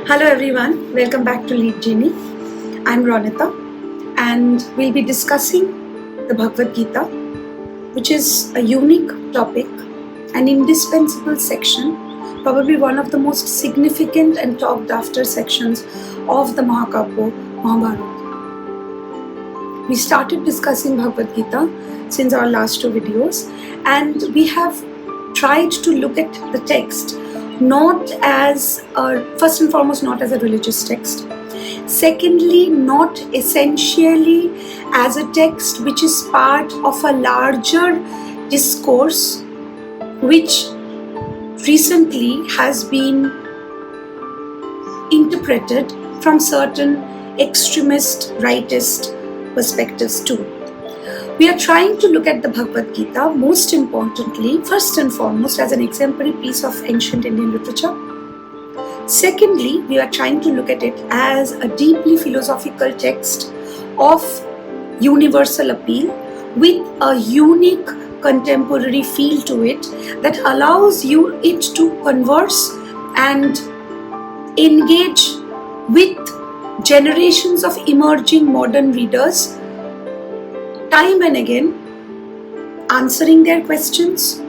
Hello everyone, welcome back to Lead Genie. I'm Ronita and we'll be discussing the Bhagavad Gita, which is a unique topic, an indispensable section, probably one of the most significant and talked after sections of the Mahabharata. We started discussing Bhagavad Gita since our last two videos, and we have tried to look at the text not as first and foremost, not as a religious text. Secondly, not essentially as a text which is part of a larger discourse which recently has been interpreted from certain extremist rightist perspectives too. We are trying to look at the Bhagavad Gita, most importantly, first and foremost, as an exemplary piece of ancient Indian literature. Secondly, we are trying to look at it as a deeply philosophical text of universal appeal with a unique contemporary feel to it that allows it to converse and engage with generations of emerging modern readers, time and again, answering their questions,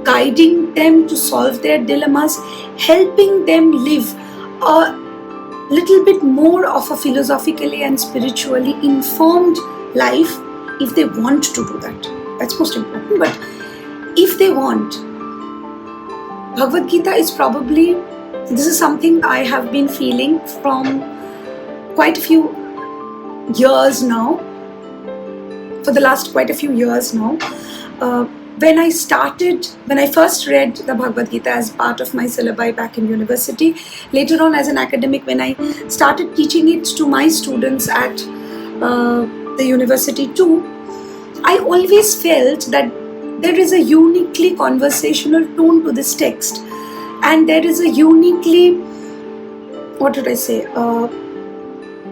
guiding them to solve their dilemmas, helping them live a little bit more of a philosophically and spiritually informed life if they want to do that. That's most important. But if they want, Bhagavad Gita is probably, this is something I have been feeling from quite a few years now, for the last quite a few years now. When I first read the Bhagavad Gita as part of my syllabi back in university, later on as an academic, when I started teaching it to my students at the university too, I always felt that there is a uniquely conversational tone to this text, and there is a uniquely,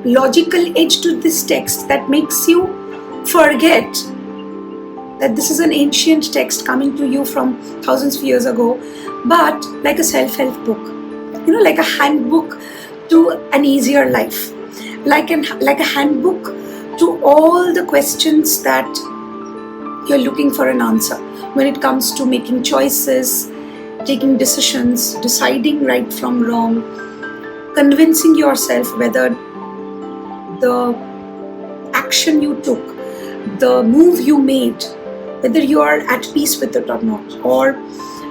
logical edge to this text that makes you forget that this is an ancient text coming to you from thousands of years ago, but like a self-help book, like a handbook to an easier life, like a handbook to all the questions that you're looking for an answer when it comes to making choices, taking decisions, deciding right from wrong, convincing yourself whether the action you took, the move you made, whether you are at peace with it or not, or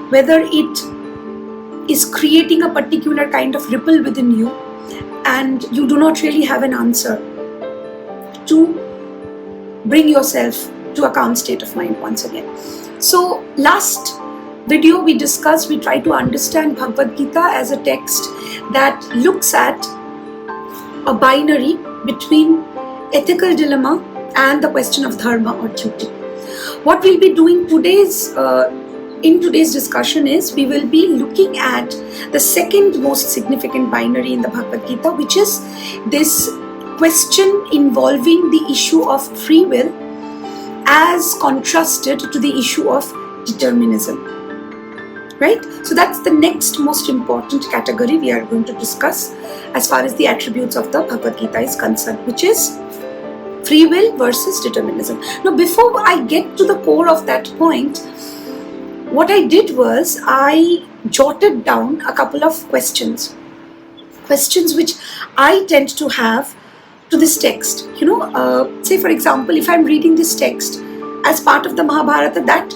whether it is creating a particular kind of ripple within you and you do not really have an answer to bring yourself to a calm state of mind once again. So last video we tried to understand Bhagavad Gita as a text that looks at a binary between ethical dilemma and the question of dharma or duty. What we'll be doing in today's discussion is we will be looking at the second most significant binary in the Bhagavad Gita, which is this question involving the issue of free will as contrasted to the issue of determinism. Right? So that's the next most important category we are going to discuss as far as the attributes of the Bhagavad Gita is concerned, which is free will versus determinism. Now, before I get to the core of that point, what I did was I jotted down a couple of questions which I tend to have to this text. Say for example, if I'm reading this text as part of the Mahabharata, that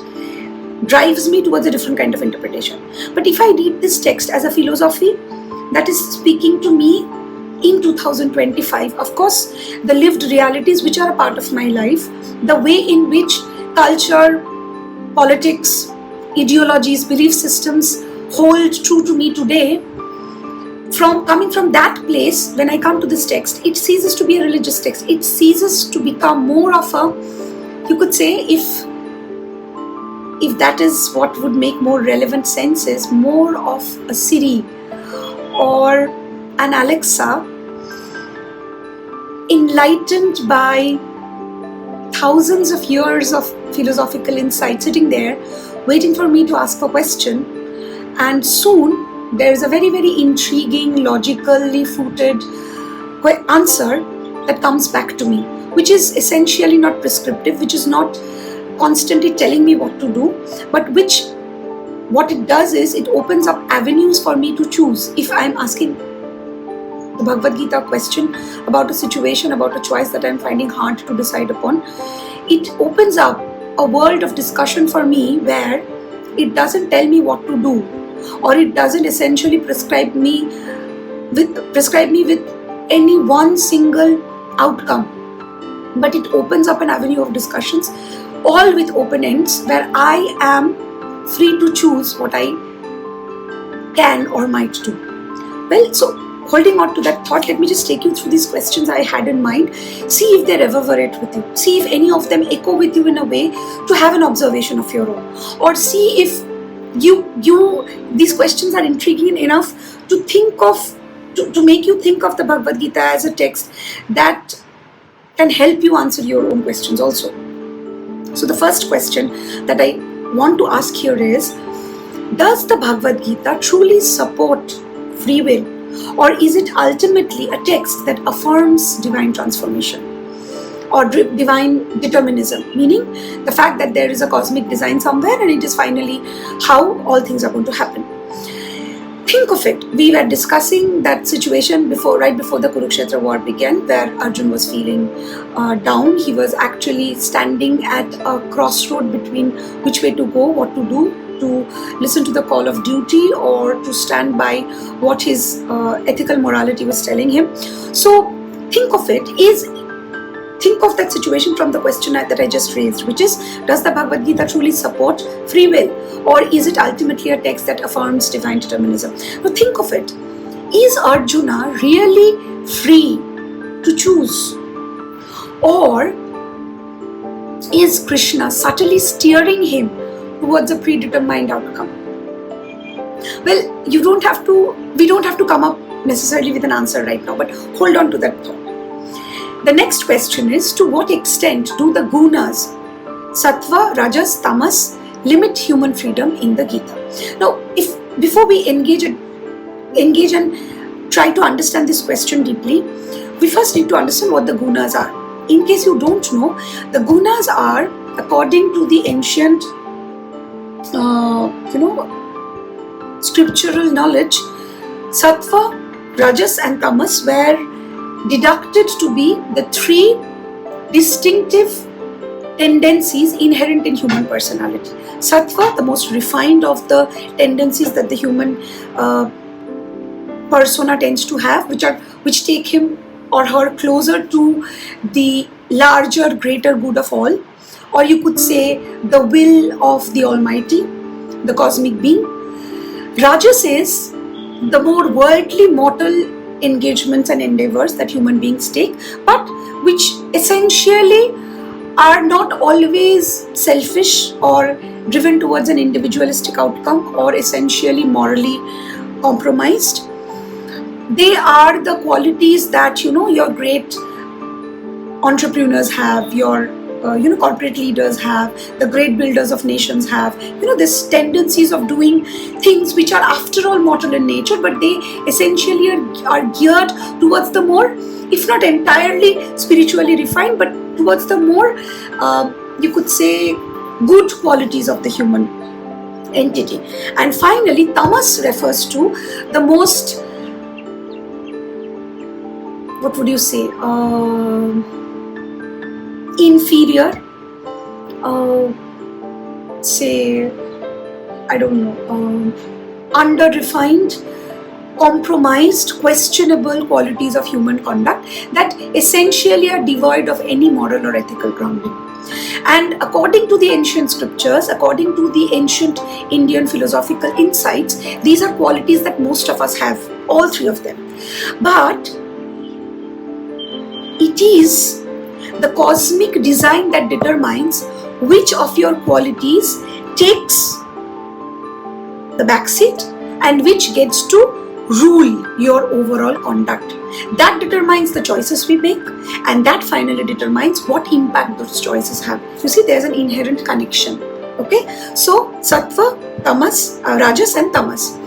drives me towards a different kind of interpretation. But if I read this text as a philosophy that is speaking to me in 2025, of course, the lived realities which are a part of my life, the way in which culture, politics, ideologies, belief systems hold true to me today, coming from that place, when I come to this text, it ceases to be a religious text. It ceases to become more of a, you could say, if that is what would make more relevant sense, is more of a Siri or an Alexa, enlightened by thousands of years of philosophical insight, sitting there waiting for me to ask a question, and soon there's a very, very intriguing, logically footed answer that comes back to me, which is essentially not prescriptive, which is not constantly telling me what to do, but what it does is it opens up avenues for me to choose. If I'm asking the Bhagavad Gita question about a situation, about a choice that I'm finding hard to decide upon, it opens up a world of discussion for me where it doesn't tell me what to do, or it doesn't essentially prescribe me with any one single outcome, but it opens up an avenue of discussions, all with open ends, where I am free to choose what I can or might do. Well, so holding on to that thought, let me just take you through these questions I had in mind. See if they reverberate with you. See if any of them echo with you in a way to have an observation of your own. Or see if these questions are intriguing enough to think of, to make you think of the Bhagavad Gita as a text that can help you answer your own questions also. So the first question that I want to ask here is, does the Bhagavad Gita truly support free will? Or is it ultimately a text that affirms divine transformation or divine determinism, meaning the fact that there is a cosmic design somewhere and it is finally how all things are going to happen? Think of it. We were discussing that situation right before the Kurukshetra war began, where Arjun was feeling down. He was actually standing at a crossroad between which way to go, what to do, to listen to the call of duty or to stand by what his ethical morality was telling him. So think of that situation from the question that I just raised, which is, does the Bhagavad Gita truly support free will, or is it ultimately a text that affirms divine determinism? Now think of it. Is Arjuna really free to choose, or is Krishna subtly steering him towards a predetermined outcome? Well, we don't have to come up necessarily with an answer right now, but hold on to that thought. The next question is, to what extent do the gunas, sattva, rajas, tamas, limit human freedom in the Gita? Now, before we engage and try to understand this question deeply, we first need to understand what the gunas are. In case you don't know, the gunas are, according to the ancient scriptural knowledge, sattva, rajas and tamas were deducted to be the three distinctive tendencies inherent in human personality. Sattva, the most refined of the tendencies that the human persona tends to have, which take him or her closer to the larger, greater good of all, or you could say the will of the Almighty, the cosmic being. Rajas is the more worldly, mortal engagements and endeavors that human beings take, but which essentially are not always selfish or driven towards an individualistic outcome or essentially morally compromised. They are the qualities that your great entrepreneurs have, your corporate leaders have, the great builders of nations have. These tendencies of doing things which are after all mortal in nature, but they essentially are geared towards the more, if not entirely spiritually refined, but towards the more, you could say, good qualities of the human entity. And finally, tamas refers to the most, what would you say, inferior, under-refined, compromised, questionable qualities of human conduct that essentially are devoid of any moral or ethical grounding. And according to the ancient scriptures, according to the ancient Indian philosophical insights, these are qualities that most of us have, all three of them. But it is the cosmic design that determines which of your qualities takes the backseat and which gets to rule your overall conduct. That determines the choices we make, and that finally determines what impact those choices have. You see, there's an inherent connection. Okay, so sattva, tamas, rajas and tamas.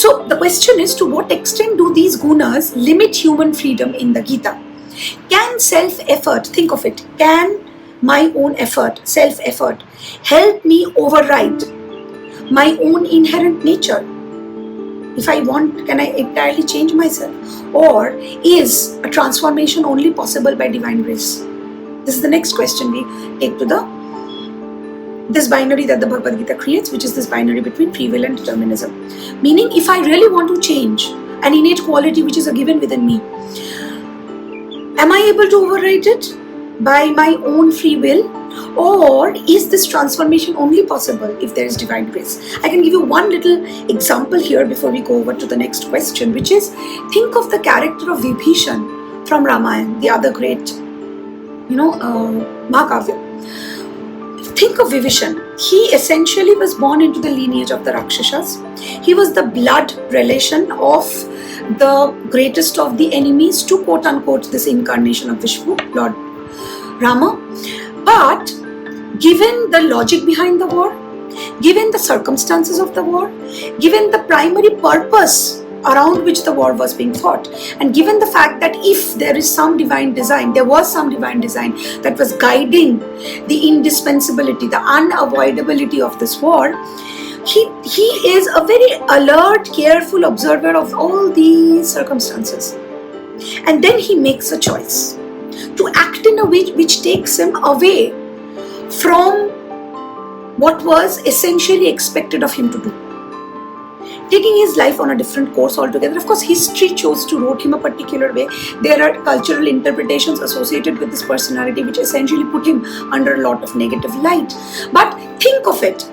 So the question is, to what extent do these gunas limit human freedom in the Gita? Can self-effort, think of it, can my own effort, self-effort, help me override my own inherent nature? If I want, can I entirely change myself? Or is a transformation only possible by divine grace? This is the next question we take to this binary that the Bhagavad Gita creates, which is this binary between free will and determinism. Meaning, if I really want to change an innate quality which is a given within me, am I able to override it by my own free will? Or is this transformation only possible if there is divine grace? I can give you one little example here before we go over to the next question, which is, think of the character of Vibhishan from Ramayana, the other great, Mahakavya. Think of Vibhishan. He essentially was born into the lineage of the Rakshasas. He was the blood relation of the greatest of the enemies to quote unquote this incarnation of Vishnu, Lord Rama. But given the logic behind the war, given the circumstances of the war, given the primary purpose around which the war was being fought, and given the fact that if there is some divine design, there was some divine design that was guiding the indispensability, the unavoidability of this war, he is a very alert, careful observer of all these circumstances. And then he makes a choice to act in a way which takes him away from what was essentially expected of him to do, taking his life on a different course altogether. Of course, history chose to write him a particular way. There are cultural interpretations associated with this personality which essentially put him under a lot of negative light. But think of it,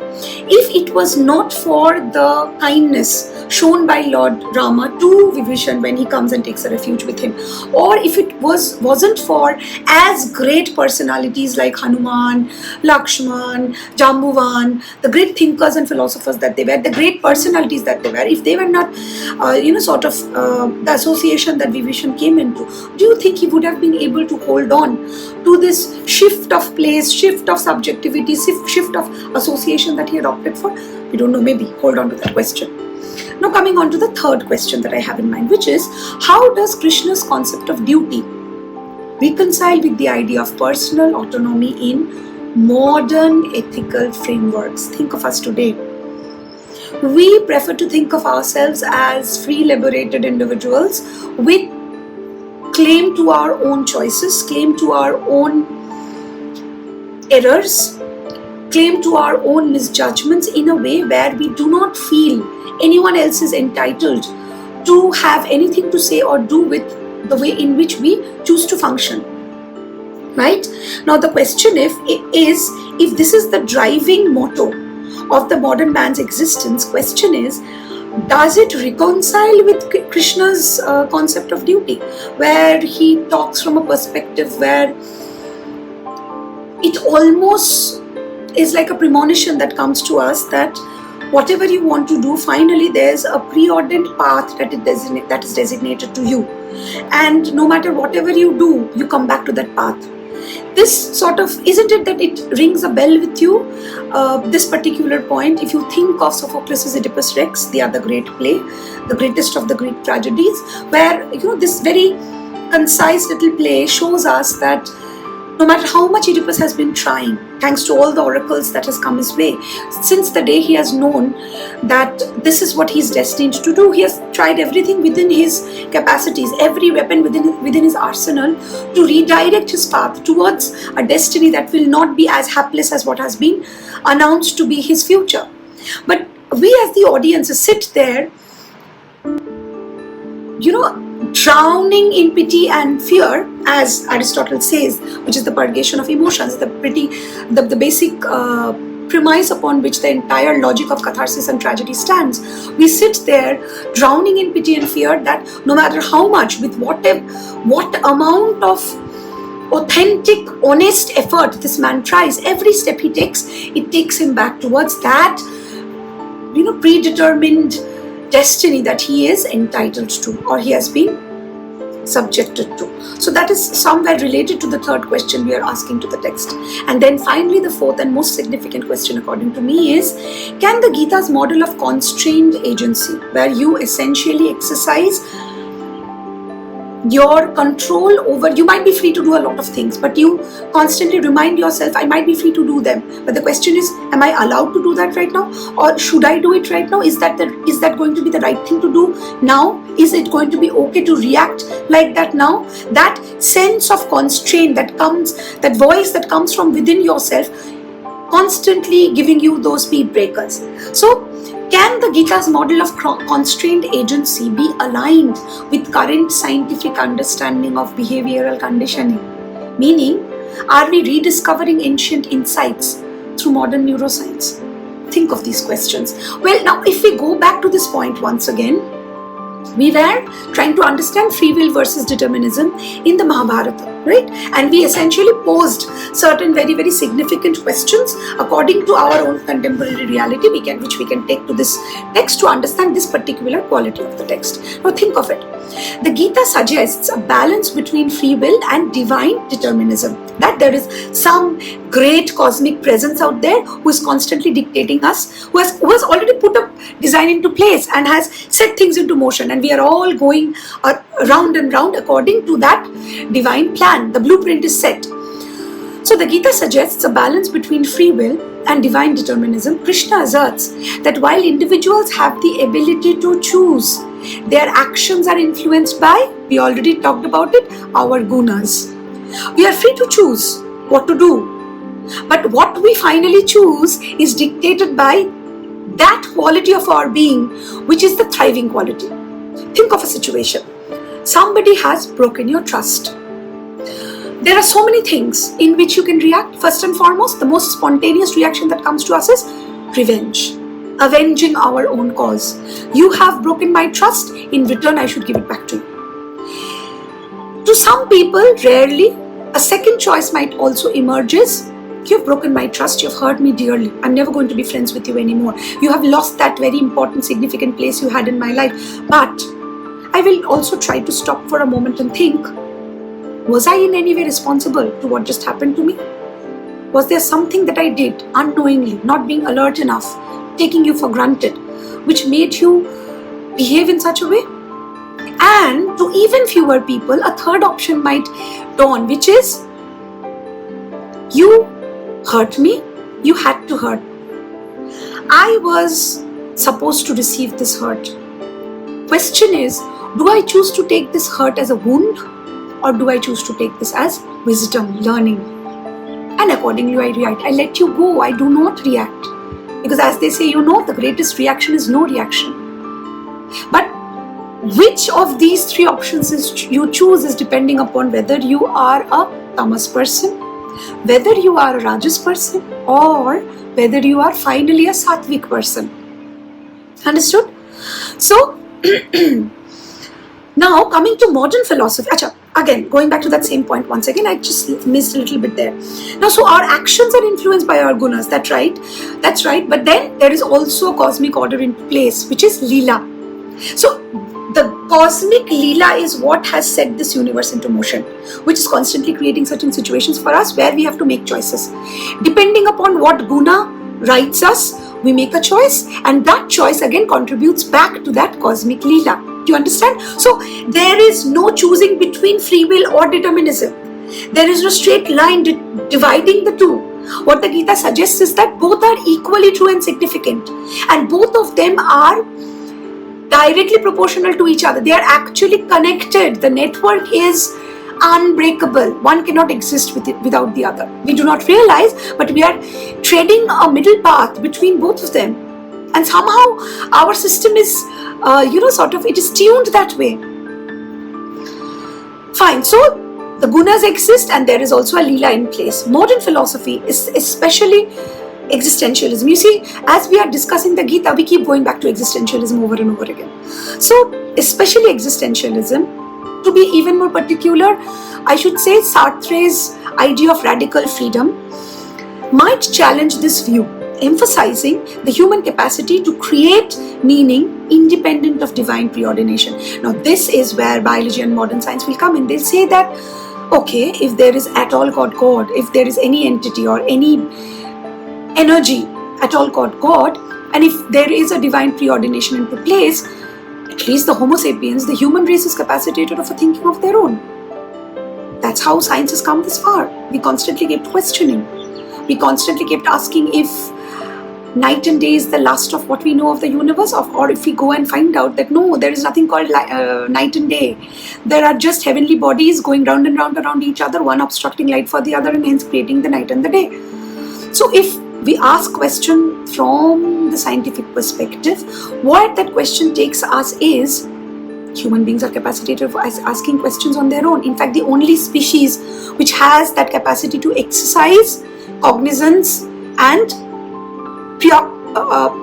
if it was not for the kindness shown by Lord Rama to Vibhishan when he comes and takes a refuge with him, or if it wasn't for as great personalities like Hanuman, Lakshman, Jambuvan, the great thinkers and philosophers that they were, the great personalities that they were, if they were not, the association that Vibhishan came into, do you think he would have been able to hold on to this shift of place, shift of subjectivity, shift of association that he had opted for? We don't know, maybe. Hold on to that question. Now coming on to the third question that I have in mind, which is, how does Krishna's concept of duty reconcile with the idea of personal autonomy in modern ethical frameworks? Think of us today. We prefer to think of ourselves as free, liberated individuals with claim to our own choices, claim to our own errors, claim to our own misjudgments, in a way where we do not feel anyone else is entitled to have anything to say or do with the way in which we choose to function. Right? Now the question is, if this is the driving motto of the modern man's existence, question is, does it reconcile with Krishna's concept of duty, where he talks from a perspective where it almost is like a premonition that comes to us that whatever you want to do, finally there's a preordained path that is designated to you, and no matter whatever you do, you come back to that path. This sort of, isn't it that it rings a bell with you, this particular point, if you think of Sophocles' Oedipus Rex, the other great play, the greatest of the Greek tragedies, where this very concise little play shows us that no matter how much Oedipus has been trying, thanks to all the oracles that has come his way, since the day he has known that this is what he's destined to do, he has tried everything within his capacities, every weapon within his arsenal, to redirect his path towards a destiny that will not be as hapless as what has been announced to be his future. But we as the audience sit there, drowning in pity and fear, as Aristotle says, which is the purgation of emotions, the basic premise upon which the entire logic of catharsis and tragedy stands. We sit there drowning in pity and fear that no matter how much, with what amount of authentic, honest effort this man tries, every step he takes, it takes him back towards that predetermined destiny that he is entitled to, or he has been subjected to. So that is somewhere related to the third question we are asking to the text. And then finally, the fourth and most significant question according to me is, can the Gita's model of constrained agency, where you essentially exercise your control over, you might be free to do a lot of things, but you constantly remind yourself, I might be free to do them, but the question is, am I allowed to do that right now, or should I do it right now? Is that going to be the right thing to do now? Is it going to be okay to react like that now? That sense of constraint that comes, that voice that comes from within yourself, constantly giving you those speed breakers. So can the Gita's model of constrained agency be aligned with current scientific understanding of behavioral conditioning? Meaning, are we rediscovering ancient insights through modern neuroscience? Think of these questions. Well, now if we go back to this point once again, we were trying to understand free will versus determinism in the Mahabharata, right? And we essentially posed certain very, very significant questions according to our own contemporary reality, which we can take to this text to understand this particular quality of the text. Now think of it. The Gita suggests a balance between free will and divine determinism, that there is some great cosmic presence out there who is constantly dictating us, who has already put a design into place and has set things into motion, and we are all going round and round according to that divine plan. The blueprint is set. So the Gita suggests a balance between free will and divine determinism. Krishna asserts that while individuals have the ability to choose, their actions are influenced by, we already talked about it, our gunas. We are free to choose what to do, but what we finally choose is dictated by that quality of our being, which is the thriving quality. Think of a situation. Somebody has broken your trust. There are so many things in which you can react. First and foremost, the most spontaneous reaction that comes to us is revenge. Avenging our own cause. You have broken my trust, in return I should give it back to you. To some people, rarely, a second choice might also emerge is, you've broken my trust, you've hurt me dearly, I'm never going to be friends with you anymore. You have lost that very important, significant place you had in my life. But I will also try to stop for a moment and think, was I in any way responsible to what just happened to me? Was there something that I did unknowingly, not being alert enough, taking you for granted, which made you behave in such a way? And to even fewer people, a third option might dawn, which is, you hurt me, you had to hurt. I was supposed to receive this hurt. Question is, do I choose to take this hurt as a wound, or do I choose to take this as wisdom, learning? And accordingly I react. I let you go, I do not react. Because as they say, the greatest reaction is no reaction. But which of these three options you choose is depending upon whether you are a tamas person, whether you are a rajas person, or whether you are finally a sattvic person. Understood? So, now coming to modern philosophy. Again, going back to that same point once again, I just missed a little bit there. Now, so our actions are influenced by our gunas, that's right. But then there is also a cosmic order in place, which is Leela. So the cosmic Leela is what has set this universe into motion, which is constantly creating certain situations for us where we have to make choices. Depending upon what guna writes us, we make a choice, and that choice again contributes back to that cosmic Leela. Do you understand? So there is no choosing between free will or determinism. There is no straight line dividing the two. What the Gita suggests is that both are equally true and significant, and both of them are directly proportional to each other. They are actually connected. The network is unbreakable. One cannot exist without the other. We do not realize, but we are treading a middle path between both of them. And somehow our system is, it is tuned that way. Fine. So the gunas exist, and there is also a Leela in place. Modern philosophy is especially existentialism. You see, as we are discussing the Gita, we keep going back to existentialism over and over again. So especially existentialism, to be even more particular, I should say Sartre's idea of radical freedom might challenge this view, emphasizing the human capacity to create meaning independent of divine preordination. Now this is where biology and modern science will come in. They'll say that, okay, if there is at all called God, if there is any entity or any energy at all called God, and if there is a divine preordination into place, at least the Homo sapiens, the human race, is capacitated for thinking of their own. That's how science has come this far. We constantly kept questioning. We constantly kept asking if night and day is the last of what we know of the universe, or if we go and find out that no, there is nothing called night and day. There are just heavenly bodies going round and round around each other, one obstructing light for the other and hence creating the night and the day. So if we ask question from the scientific perspective, what that question takes us is human beings are capacitated for asking questions on their own. In fact, the only species which has that capacity to exercise cognizance and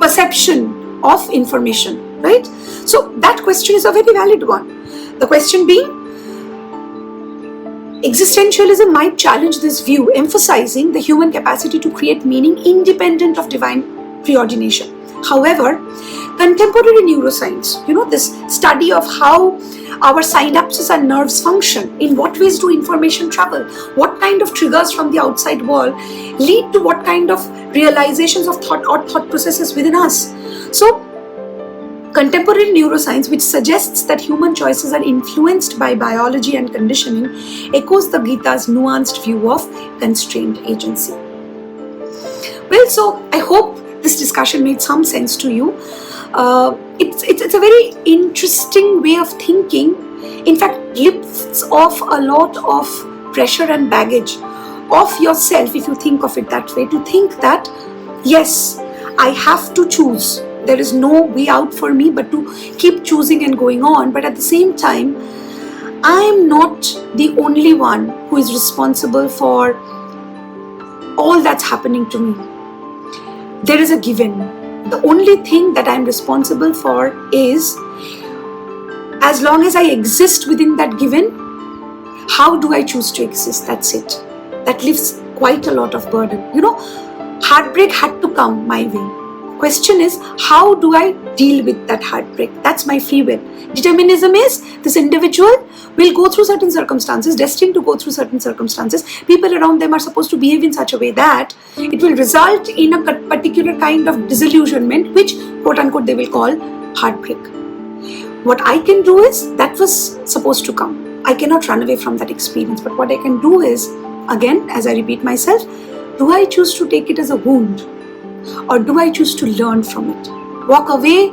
perception of information, right? So that question is a very valid one. The question being, existentialism might challenge this view, emphasizing the human capacity to create meaning independent of divine preordination. However, contemporary neuroscience, this study of how our synapses and nerves function, in what ways do information travel, what kind of triggers from the outside world lead to what kind of realizations of thought or thought processes within us. So, contemporary neuroscience, which suggests that human choices are influenced by biology and conditioning, echoes the Gita's nuanced view of constrained agency. Well, so I hope this discussion made some sense to you. It's a very interesting way of thinking. In fact, lifts off a lot of pressure and baggage of yourself, if you think of it that way, to think that yes, I have to choose. There is no way out for me but to keep choosing and going on. But at the same time, I am not the only one who is responsible for all that's happening to me. There is a given. The only thing that I'm responsible for is, as long as I exist within that given, how do I choose to exist? That's it. That lifts quite a lot of burden. Heartbreak had to come my way. Question is, how do I deal with that heartbreak? That's my free will. Determinism is, this individual will go through certain circumstances, destined to go through certain circumstances. People around them are supposed to behave in such a way that it will result in a particular kind of disillusionment, which quote unquote they will call heartbreak. What I can do is, that was supposed to come. I cannot run away from that experience. But what I can do is, again, as I repeat myself, do I choose to take it as a wound? Or do I choose to learn from it? Walk away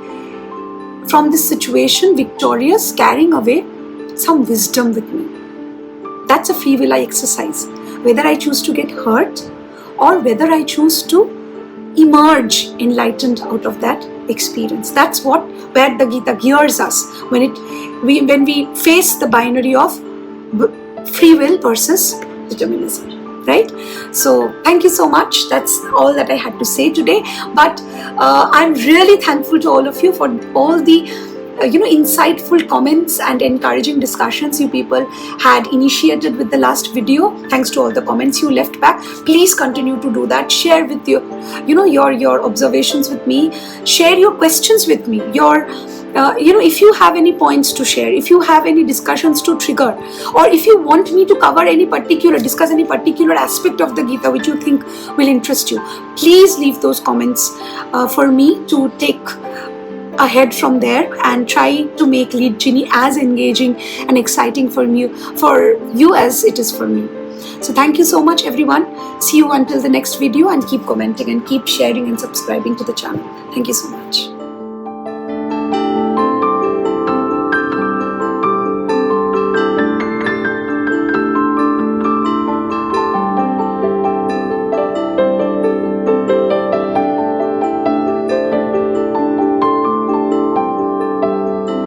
from this situation victorious, carrying away some wisdom with me. That's a free will I exercise. Whether I choose to get hurt or whether I choose to emerge enlightened out of that experience. That's where the Gita gears us when we face the binary of free will versus determinism. Right? So thank you so much. That's all that I had to say today. But I'm really thankful to all of you for all the insightful comments and encouraging discussions you people had initiated with the last video. Thanks to all the comments you left back. Please continue to do that. Share with your observations with me. Share your questions with me. If you have any points to share, if you have any discussions to trigger, or if you want me to discuss any particular aspect of the Gita which you think will interest you, please leave those comments for me to take ahead from there and try to make Lead Genie as engaging and exciting for you as it is for me. So thank you so much, everyone. See you until the next video, and keep commenting and keep sharing and subscribing to the channel. Thank you so much.